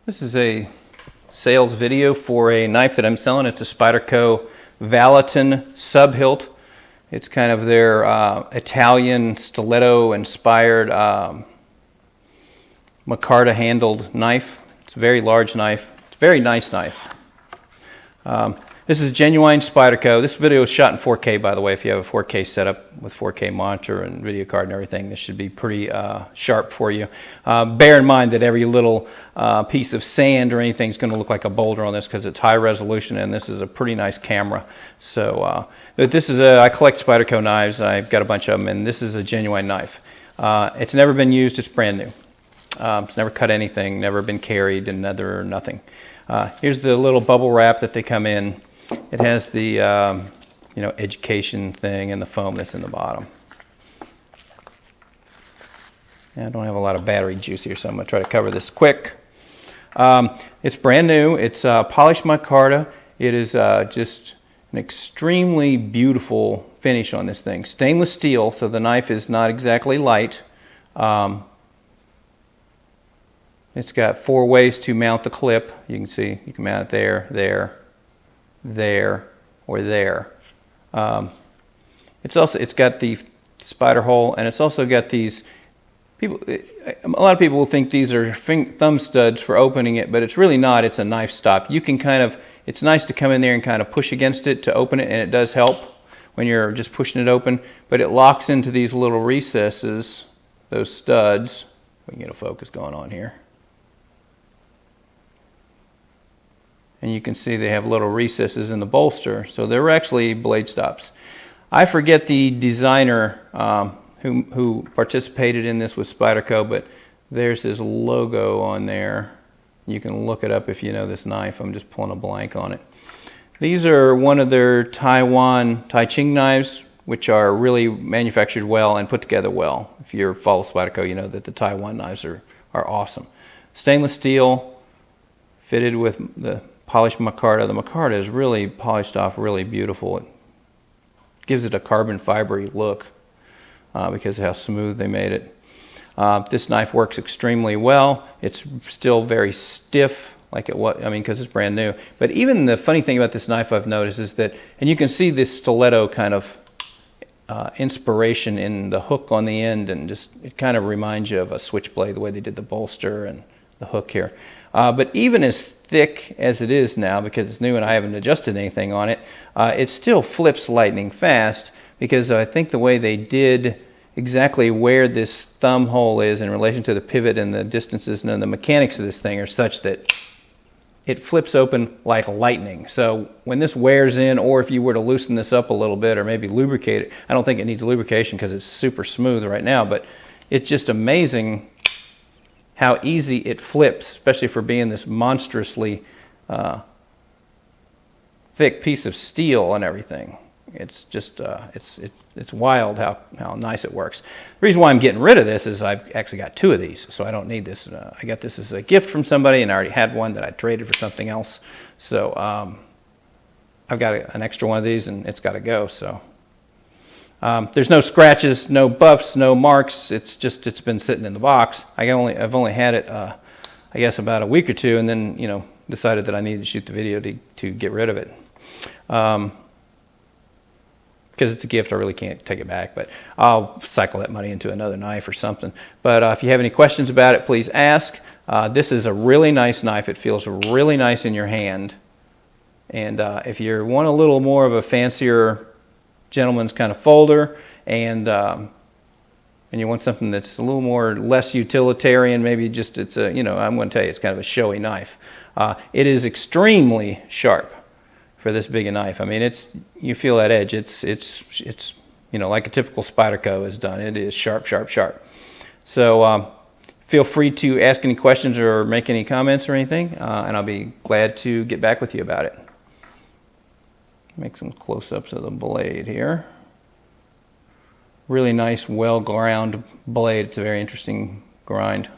This is a sales video for a knife that I'm selling. It's a Spyderco Vallotton sub-hilt. It's kind of their Italian stiletto-inspired micarta-handled knife. It's a very large knife. It's a very nice knife. This is genuine Spyderco. This video is shot in 4K, by the way. If you have a 4K setup with 4K monitor and video card and everything, this should be pretty sharp for you. Bear in mind that every little piece of sand or anything is going to look like a boulder on this because it's high resolution, and this is a pretty nice camera. So this is I collect Spyderco knives. I've got a bunch of them, and this is a genuine knife. It's never been used. It's brand new. It's never cut anything, never been carried, and nothing. Here's the little bubble wrap that they come in. It has the education thing and the foam that's in the bottom. And I don't have a lot of battery juice here, so I'm going to try to cover this quick. It's brand new. It's polished micarta. It is just an extremely beautiful finish on this thing. Stainless steel, so the knife is not exactly light. It's got 4 ways to mount the clip. You can see you can mount it there, or there. It's got the spider hole, and it's also got these. A lot of people will think these are thumb studs for opening it, but it's really not. It's a knife stop. You can it's nice to come in there and kind of push against it to open it, and it does help when you're just pushing it open. But it locks into these little recesses, those studs. We can get a focus going on here. And you can see they have little recesses in the bolster, so they're actually blade stops. I forget the designer who participated in this with Spyderco, but there's his logo on there. You can look it up if you know this knife. I'm just pulling a blank on it. These are one of their Taiwan Tai Ching knives, which are really manufactured well and put together well. If you follow Spyderco, you know that the Taiwan knives are awesome. Stainless steel, fitted with the polished micarta. The micarta is really polished off, really beautiful. It gives it a carbon fibery look because of how smooth they made it. This knife works extremely well. It's still very stiff, like it was. I mean, because it's brand new. But even the funny thing about this knife I've noticed is that, and you can see this stiletto kind of inspiration in the hook on the end, and just it kind of reminds you of a switchblade, the way they did the bolster and the hook here. But even as thick as it is now, because it's new and I haven't adjusted anything on it, it still flips lightning fast, because I think the way they did exactly where this thumb hole is in relation to the pivot and the distances and the mechanics of this thing are such that it flips open like lightning. So when this wears in, or if you were to loosen this up a little bit or maybe lubricate it, I don't think it needs lubrication because it's super smooth right now, but it's just amazing how easy it flips, especially for being this monstrously thick piece of steel and everything. It's just it's wild how nice it works. The reason why I'm getting rid of this is I've actually got 2 of these, so I don't need this. I got this as a gift from somebody, and I already had one that I traded for something else. So I've got an extra one of these, and it's got to go. So. There's no scratches, no buffs, no marks. It's been sitting in the box. I've only had it, I guess, about a week or 2, and then decided that I needed to shoot the video to get rid of it. Because it's a gift, I really can't take it back. But I'll cycle that money into another knife or something. But if you have any questions about it, please ask. This is a really nice knife. It feels really nice in your hand. And if you want a little more of a fancier gentleman's kind of folder, and you want something that's a little more less utilitarian, maybe just I'm going to tell you, it's kind of a showy knife. It is extremely sharp for this big a knife. I mean, you feel that edge. It's like a typical Spyderco is done. It is sharp, sharp, sharp. So feel free to ask any questions or make any comments or anything, and I'll be glad to get back with you about it. Make some close-ups of the blade here. Really nice, well-ground blade. It's a very interesting grind.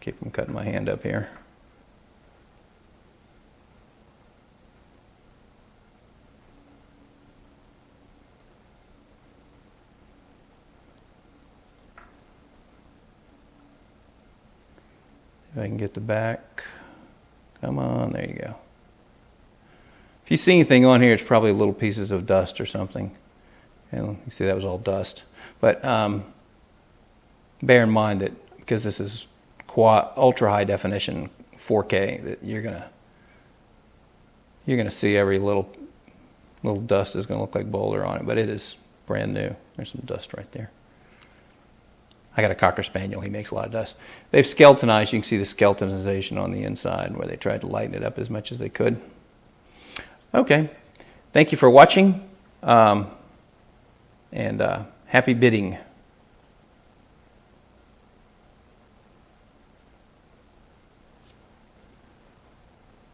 Keep from cutting my hand up here. If I can get the back. Come on, there you go. If you see anything on here, it's probably little pieces of dust or something. And you see that was all dust. But bear in mind that because this is ultra high definition 4K, that you're gonna see every little dust is gonna look like boulder on it, but it is brand new. There's some dust right there. I got a Cocker Spaniel. He makes a lot of dust. They've skeletonized. You can see the skeletonization on the inside where they tried to lighten it up as much as they could. Okay. Thank you for watching, and happy bidding.